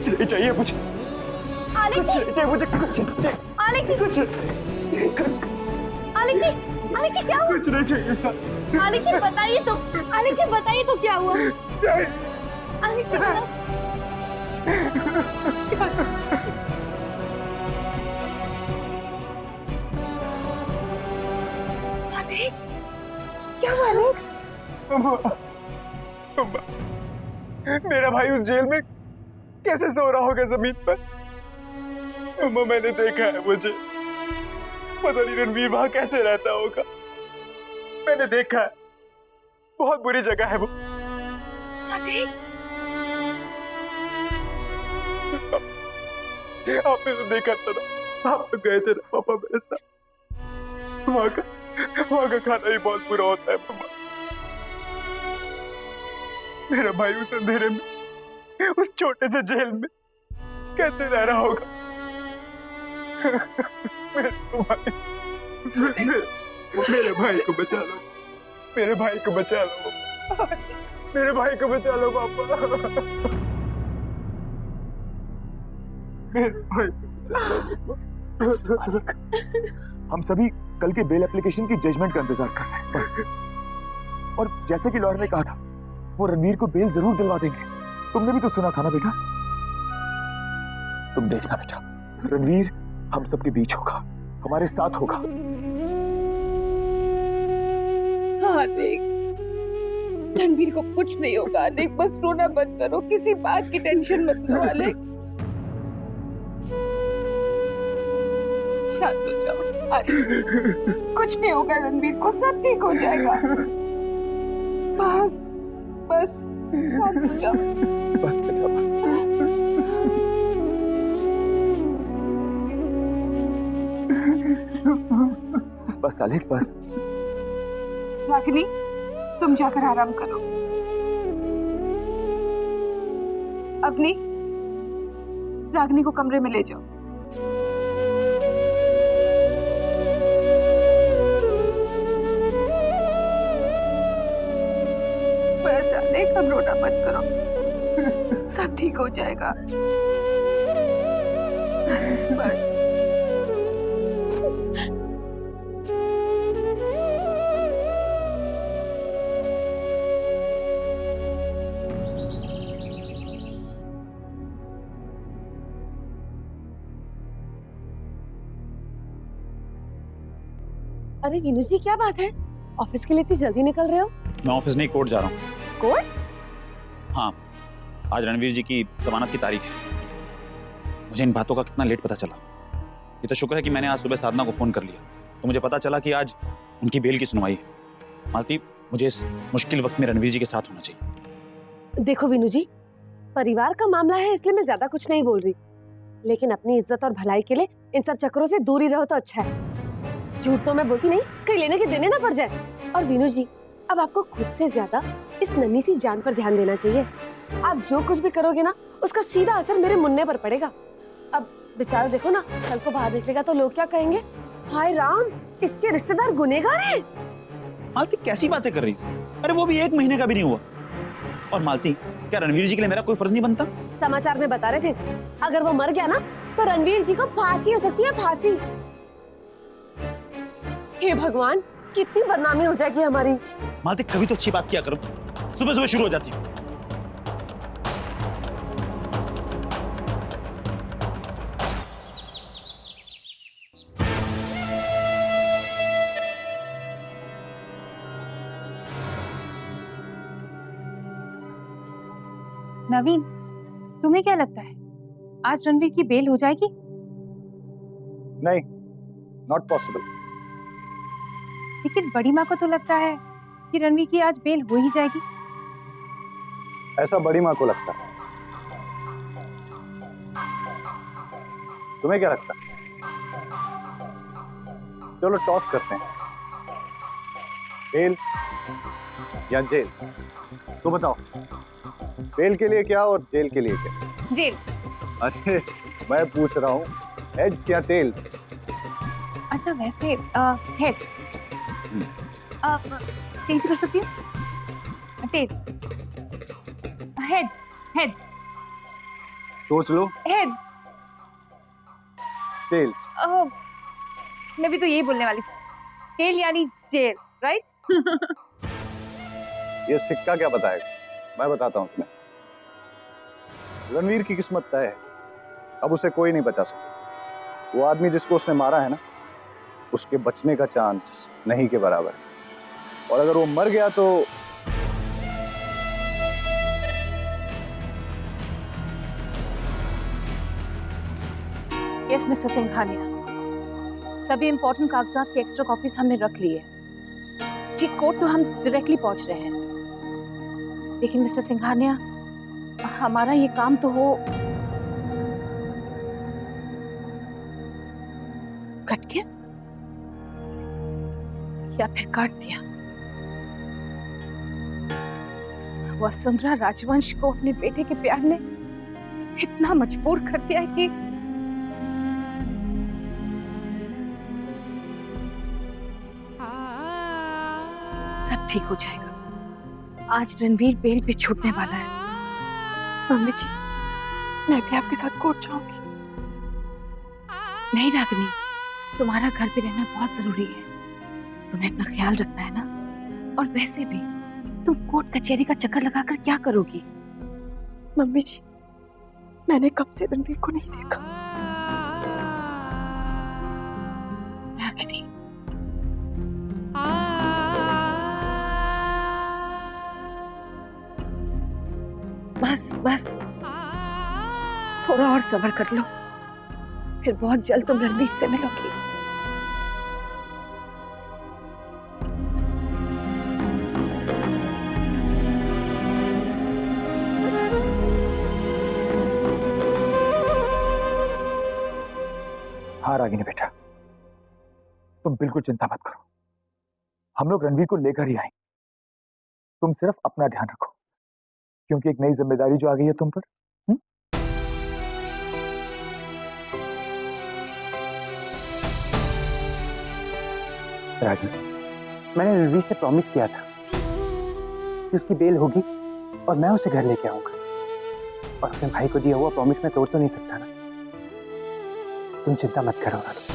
कुछ नहीं चाहिए मुझे, आलिक जी, मुझे कुछ नहीं चाहिए, आलिक जी, कुछ आलिक जी क्या हुआ? कुछ नहीं चाहिए सर। आलिक जी बताइए तो, आलिक जी बताइए तो क्या हुआ? आलिक जी आलिक, क्या हुआ आलिक? मेरा भाई उस जेल में कैसे सो रहा होगा जमीन पर? अम्मा मैंने देखा है, मुझे पता नहीं रणवीर वहां कैसे रहता होगा। मैंने देखा है, बहुत बुरी जगह है वो। आलिक, आपने तो देखा था ना, आप तो गए थे ना पापा मेरे साथ। वहां का खाना ही बहुत बुरा होता है पापा। मेरा भाई उस अंधेरे में, उस छोटे से जेल में कैसे रह रहा होगा? मेरे भाई को बचा लो, मेरे भाई को बचा लो, मेरे भाई को बचा लो पापा, मेरे भाई को बचा लो पापा। हम सभी कल के बेल एप्लीकेशन की जजमेंट का इंतजार कर रहे हैं बस। और जैसे कि लॉयर ने कहा था, वो रणवीर को बेल जरूर दिलवा देंगे। तुमने भी तो सुना था ना बेटा? तुम देखना बेटा, रणवीर हम सबके बीच होगा, हमारे साथ होगा। हाँ देख, रणवीर को कुछ नहीं होगा। देख, बस रोना बंद करो, किसी बात की टेंशन मत लो आलेख। शांत हो जाओ आलेख, कुछ नहीं होगा रणवीर को, सब ठीक हो जाएगा। बस बस शांत हो जाओ। बस बेटा बस आलेख बस। रागिनी, तुम जाकर आराम करो। अग्नि, रागिनी को कमरे में ले जाओ। बस आलेख, अब रोना मत करो, सब ठीक हो जाएगा। बस बस। अरे विनू जी, क्या बात है? ऑफिस के लिए इतनी जल्दी निकल रहे हो? मैं ऑफिस नहीं, कोर्ट जा रहा हूँ। कोर्ट? हाँ, आज रणवीर जी की जमानत की तारीख है। मुझे इन बातों का कितना लेट पता चला। ये तो शुक्र है कि मैंने आज सुबह साधना को फोन कर लिया, तो मुझे पता चला कि आज उनकी बेल की सुनवाई है। मालती, मुझे इस मुश्किल वक्त में रणवीर जी के साथ होना चाहिए। देखो विनू जी, परिवार का मामला है इसलिए मैं ज्यादा कुछ नहीं बोल रही, लेकिन अपनी इज्जत और भलाई के लिए इन सब चक्करों से दूर ही रहो तो अच्छा है। झूठ तो मैं बोलती नहीं, कहीं लेने के देने ना पड़ जाए। और विनू जी, अब आपको खुद से ज्यादा इस नन्ही सी जान पर ध्यान देना चाहिए। आप जो कुछ भी करोगे ना, उसका सीधा असर मेरे मुन्ने पर पड़ेगा। अब बेचारा देखो ना, कल को बाहर निकलेगा तो लोग क्या कहेंगे? हाय राम, इसके रिश्तेदार गुनहगार हैं। मालती कैसी बातें कर रही? अरे वो भी 1 महीने का भी नहीं हुआ। और मालती, क्या रणवीर जी के लिए मेरा कोई फर्ज नहीं बनता? समाचार में बता रहे थे, अगर वो मर गया ना तो रणवीर जी को फांसी हो सकती है, फांसी। हे भगवान, कितनी बदनामी हो जाएगी हमारी। मालती, कभी तो अच्छी बात किया करो, सुबह सुबह शुरू हो जाती है। नवीन, तुम्हें क्या लगता है आज रणवीर की बेल हो जाएगी? नहीं, नॉट पॉसिबल। लेकिन बड़ी माँ को तो लगता है कि रणवीर की आज बेल हो ही जाएगी। ऐसा बड़ी माँ को लगता है, तुम्हें क्या लगता है? चलो टॉस करते हैं, बेल या जेल? तो बताओ, बेल के लिए क्या और जेल के लिए क्या? जेल। अरे मैं पूछ रहा हूँ, हेड्स या टेल्स? अच्छा, वैसे हेड्स। चेंज कर सकती हूँ? टेल। Heads, heads. सोच लो। हेड्स। टेल्स। मैं भी तो यही बोलने वाली थी। टेल यानी जेल, राइट? ये सिक्का क्या बताएगा? मैं बताता हूँ तुम्हें। रणवीर की किस्मत तय है, अब उसे कोई नहीं बचा सकता। वो आदमी जिसको उसने मारा है ना, उसके बचने का चांस नहीं के बराबर है। और अगर वो मर गया तो यस मिस्टर सिंघानिया, सभी इंपॉर्टेंट कागजात की एक्स्ट्रा कॉपीज हमने रख ली है जी। कोर्ट तो हम डायरेक्टली पहुंच रहे हैं, लेकिन मिस्टर सिंघानिया हमारा ये काम तो हो कट गया या फिर काट दिया। वसुंधरा राजवंश को अपने बेटे के प्यार ने इतना मजबूर कर दिया है कि सब ठीक हो जाएगा। आज रणवीर बेल पे छूटने वाला है। मम्मी जी, मैं भी आपके साथ कोर्ट जाऊंगी। नहीं रागिनी, तुम्हारा घर पे रहना बहुत जरूरी है। तुम्हें अपना ख्याल रखना है ना। और वैसे भी तुम कोर्ट कचहरी का चक्कर लगाकर क्या करोगी? मम्मी जी, मैंने कब से रणवीर को नहीं देखा। रागिनी, बस बस थोड़ा और सब्र कर लो, फिर बहुत जल्द तुम रणवीर से मिलोगी। हाँ रागिनी बेटा, तुम बिल्कुल चिंता मत करो, हम लोग रणवीर को लेकर ही आएंगे। तुम सिर्फ अपना ध्यान रखो, क्योंकि एक नई जिम्मेदारी जो आ गई है तुम पर। रागिनी, मैंने रणवीर से प्रॉमिस किया था कि उसकी बेल होगी और मैं उसे घर लेके आऊंगा, और अपने भाई को दिया हुआ प्रॉमिस मैं तोड़ तो नहीं सकता ना। तुम चिंता मत करो रागिनी।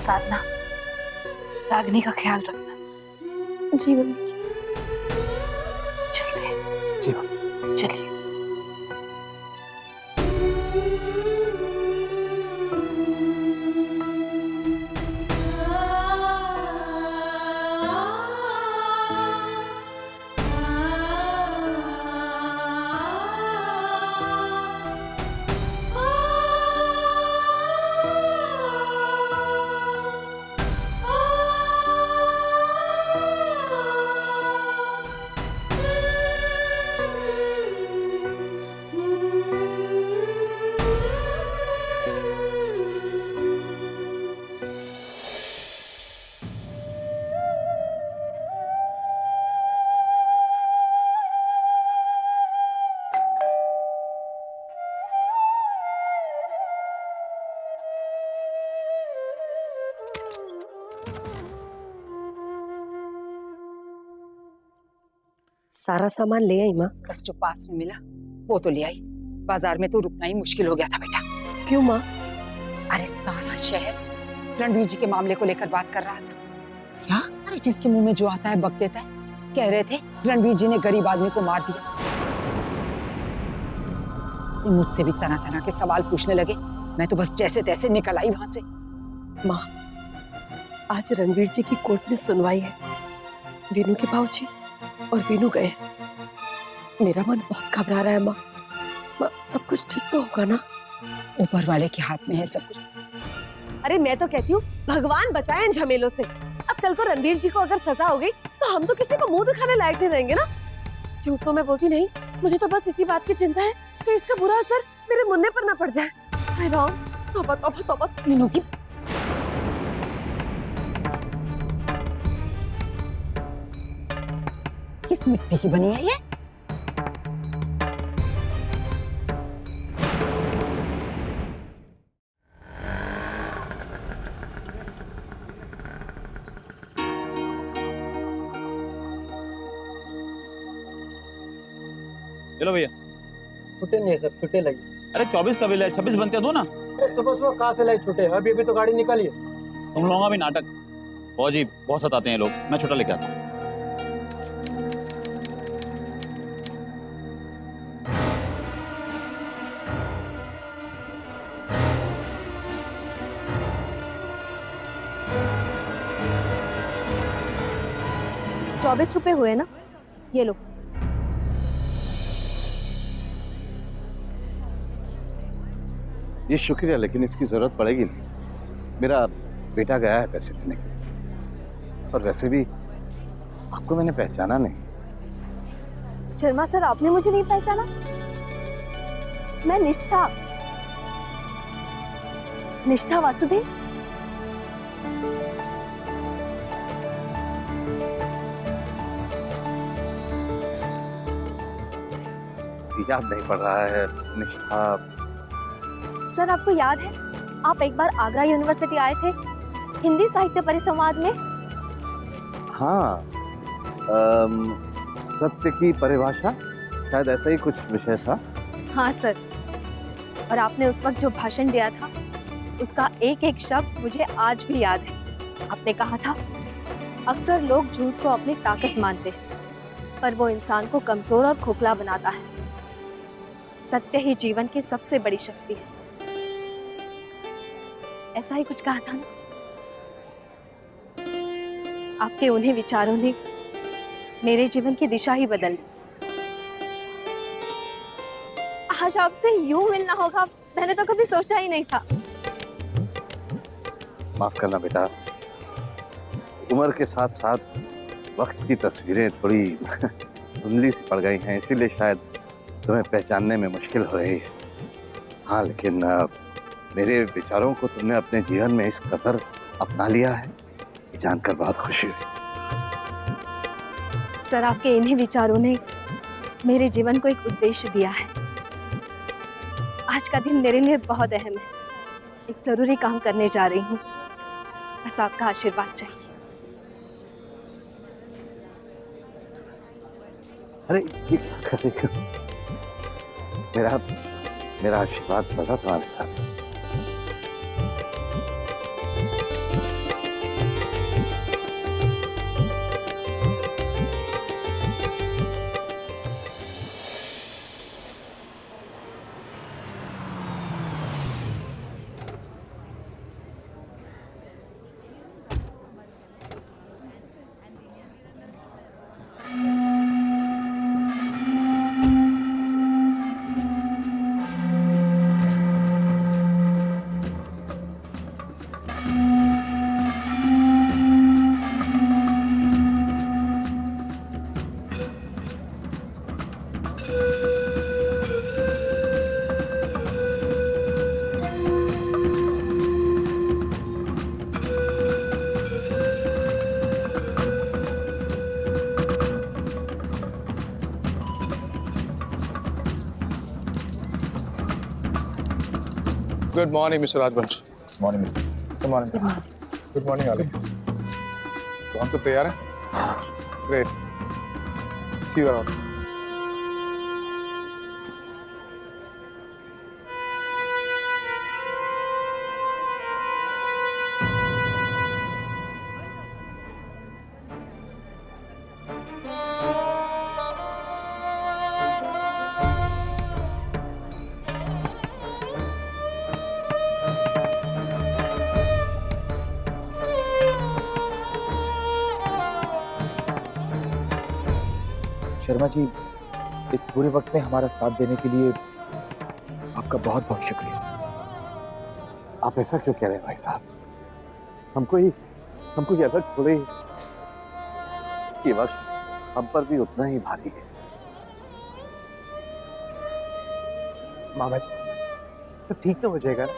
साधना, रागिनी का ख्याल रखना। जी मम्मी जी। चलते हैं। जी चलिए। सारा सामान ले आई माँ? बस जो पास में मिला वो तो ले आई। बाजार में तो रुकना ही मुश्किल हो गया था बेटा। क्यों माँ? अरे सारा शहर रणवीर जी के मामले को लेकर बात कर रहा था। क्या? अरे जिसके मुंह में जो आता है बक देता है। कह रहे थे रणवीर जी ने गरीब आदमी को मार दिया। मुझसे भी तरह तरह के सवाल पूछने लगे। मैं तो बस जैसे तैसे निकल आई वहां से। माँ, आज रणवीर जी की कोर्ट में सुनवाई है। वीनू के भाऊजी और वीनू गए। मेरा मन बहुत घबरा रहा है माँ। सब कुछ ठीक तो होगा ना? ऊपर वाले के हाथ में है सब कुछ। अरे मैं तो कहती हूँ भगवान बचाए इन झमेलों से। अब कल को रणवीर जी को अगर सजा हो गई तो हम तो किसी को मुंह दिखाने लायक नहीं रहेंगे ना। झूठ तो मैं बोलती नहीं, मुझे तो बस इसी बात की चिंता है कि इसका बुरा असर मेरे मुन्ने पर ना पड़ जाए। हाय राम, तौबा तौबा तौबा। मीनू की किस मिट्टी की बनी है ये? चलो भैया। छुट्टे नहीं है सर, छुट्टे लगी। अरे 24 का बिल है, 26 बनते हैं, दो ना। सुबह सुबह कहाँ से लाई छुट्टे? अभी अभी तो गाड़ी निकाली है। तुम लोगों का भी नाटक। फौजी बहुत सताते हैं लोग, मैं छुट्टा लेके आता हूँ। ₹24 हुए ना, ये लो। ये शुक्रिया, लेकिन इसकी जरूरत पड़ेगी नहीं। मेरा बेटा गया है पैसे देने के लिए, और वैसे भी आपको मैंने पहचाना नहीं। शर्मा सर, आपने मुझे नहीं पहचाना? मैं निष्ठा, निष्ठा वासुदेव। याद नहीं पड़ रहा है। निष्ठा? सर, आपको याद है आप एक बार आगरा यूनिवर्सिटी आए थे हिंदी साहित्य परिसंवाद में? हाँ, सत्य की परिभाषा, शायद ऐसा ही कुछ विषय था। हाँ सर, और आपने उस वक्त जो भाषण दिया था उसका एक एक शब्द मुझे आज भी याद है। आपने कहा था, अक्सर लोग झूठ को अपनी ताकत मानते हैं, पर वो इंसान को कमजोर और खोखला बनाता है। सत्य ही जीवन की सबसे बड़ी शक्ति है। ऐसा ही कुछ कहा था ना? आपके उन्हीं विचारों ने मेरे जीवन की दिशा ही बदल दी। आज आपसे यूं मिलना होगा, मैंने तो कभी सोचा ही नहीं था। माफ करना बेटा, उम्र के साथ साथ वक्त की तस्वीरें थोड़ी धुंधली सी पड़ गई हैं, इसीलिए शायद तुम्हें पहचानने में मुश्किल हो रही है। हाँ, लेकिन मेरे विचारों को तुमने अपने जीवन में इस कदर अपना लिया है, ये जानकर बहुत खुशी हुई। सर, आपके इन्हीं विचारों ने मेरे जीवन को एक उद्देश्य दिया है। आज का दिन मेरे लिए बहुत अहम है। एक जरूरी काम करने जा रही हूँ, बस आपका आशीर्वाद चाहिए। अरे ये क्या कर रही हो? मेरा आशीर्वाद सदा तुम्हारे साथ है। Good morning, Mr. Rajvansh. Morning. Good morning. Good morning, Ali. तो हम सब तैयार हैं? Great. See you around. Sharma ji, इस पूरे वक्त में हमारा साथ देने के लिए आपका बहुत बहुत शुक्रिया। आप ऐसा क्यों कह रहे हैं भाई साहब? हमको ये अलग थोड़े, ये वक्त हम पर भी उतना ही भारी है। मामा जी, सब ठीक तो हो जाएगा ना?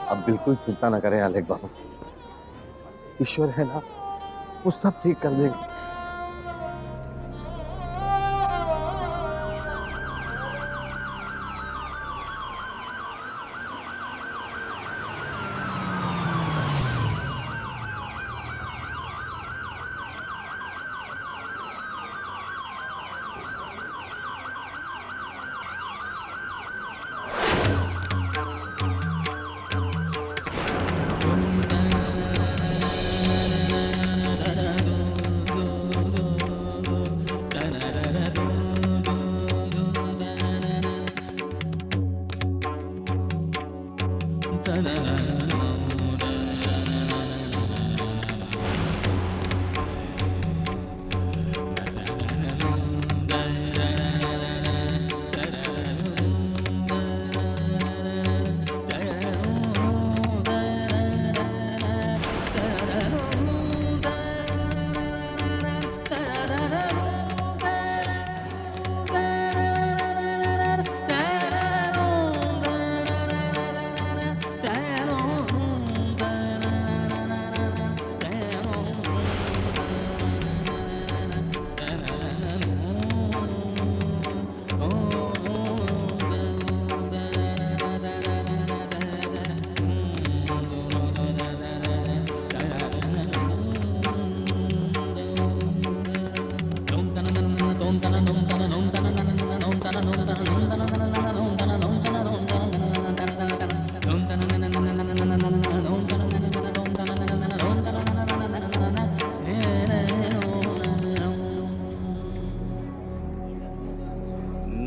अब बिल्कुल चिंता न करें आलेख बाबू, ईश्वर है ना, वो सब ठीक कर देंगे।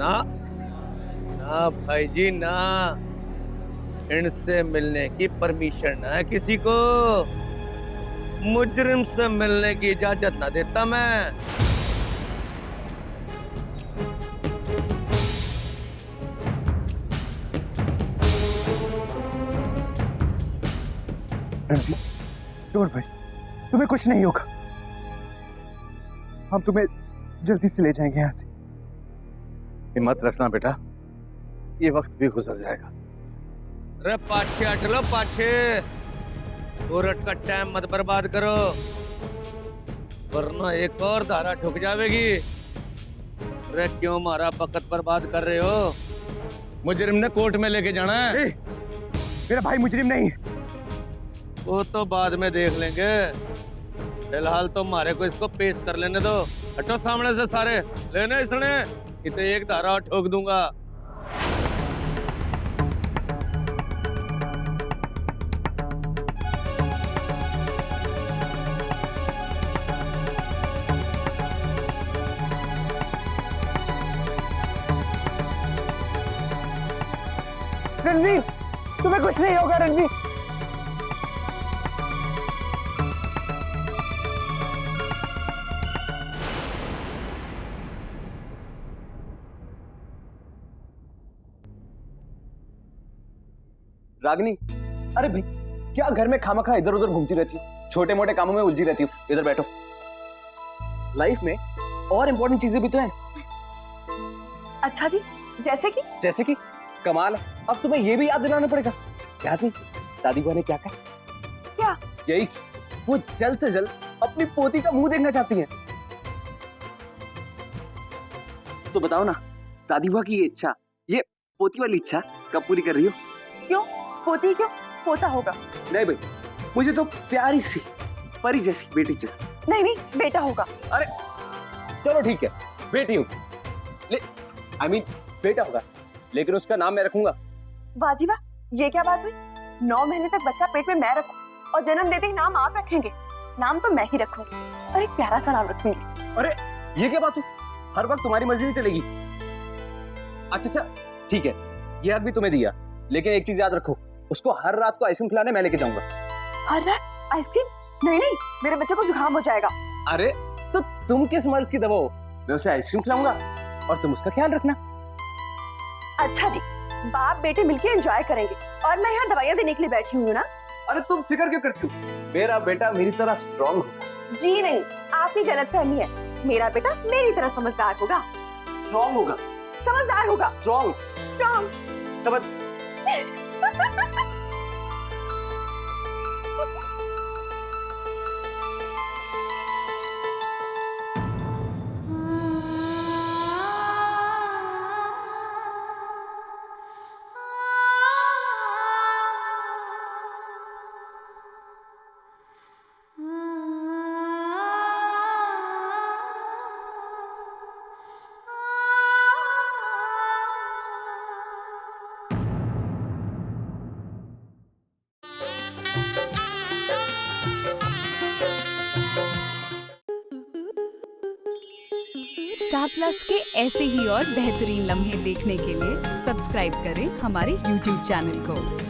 ना ना भाई जी ना, इनसे मिलने की परमिशन ना है किसी को। मुजरिम से मिलने की इजाजत ना देता मैं। डोंट भाई, तुम्हें कुछ नहीं होगा। हम तुम्हें जल्दी से ले जाएंगे यहाँ से। हिम्मत रखना बेटा, ये वक्त भी गुजर जाएगा। अरे पाछे हट लो पाछे, कोरट का टाइम मत बर्बाद करो, वरना एक और धारा ठुक जाएगी। अरे क्यों हमारा वक्त बर्बाद कर रहे हो? मुजरिम ने कोर्ट में लेके जाना है। मेरा भाई मुजरिम नहीं है। वो तो बाद में देख लेंगे, फिलहाल तो हमारे को इसको पेश कर लेने दो। हटो सामने से सारे, लेने इसने इसे एक धारा और ठोक दूंगा। रणवीर, तुम्हें कुछ नहीं होगा रणवीर। रागिनी, अरे भाई क्या घर में खामखा इधर उधर घूमती रहती हो, छोटे मोटे कामों में उलझी रहती हो। इधर बैठो, लाइफ में और इंपॉर्टेंट चीजें भी तो हैं। अच्छा जी, जैसे कि कमाल है, अब तुम्हें ये भी याद दिलाना पड़ेगा। याद नहीं दादी बुआ ने क्या कहा? क्या? यही, वो जल्द से जल्द अपनी पोती का मुंह देखना चाहती हैं। तो बताओ ना, दादी बुआ की ये इच्छा, ये पोती वाली इच्छा कब पूरी कर रही हो? क्यों पोती, क्यों पोता होगा? नहीं भाई, मुझे तो प्यारी सी परी जैसी बेटी चाहिए। नहीं, बेटा होगा। अरे चलो ठीक है, बेटी हूँ, बेटा होगा, लेकिन उसका नाम मैं रखूंगा। वाह जी वाह, ये क्या बात हुई? 9 महीने तक बच्चा पेट में मैं रखूं और जन्म देते ही नाम आप रखेंगे? नाम तो मैं ही रखूंगी और एक प्यारा सा नाम रखूंगी। अरे ये क्या बात हुई? हर वक्त तुम्हारी मर्जी नहीं चलेगी। अच्छा ठीक है, ये हक भी तुम्हें दिया, लेकिन एक चीज याद रखो, उसको हर रात को आइसक्रीम खिलाने मैं लेके जाऊंगा। हर रात आइसक्रीम? नहीं, मेरे बच्चे को जुकाम हो जाएगा। अरे तो तुम किस मर्ज की दवा हो? मैं उसे आइसक्रीम खिलाऊंगा और तुम उसका ख्याल रखना। अच्छा जी, बाप बेटे मिलके एंजॉय करेंगे और मैं यहाँ दवाइयाँ देने के लिए बैठी हुई हूँ ना। अरे तुम फिक्र क्यों करती हो? मेरा बेटा मेरी तरह स्ट्रॉन्ग होगा। जी नहीं, आपकी गलतफहमी है। मेरा बेटा मेरी तरह समझदार होगा। स्ट्रॉन्ग होगा, समझदार होगा। स्ट्रॉन्ग समझ। स्टार प्लस के ऐसे ही और बेहतरीन लम्हे देखने के लिए सब्सक्राइब करें हमारे YouTube चैनल को।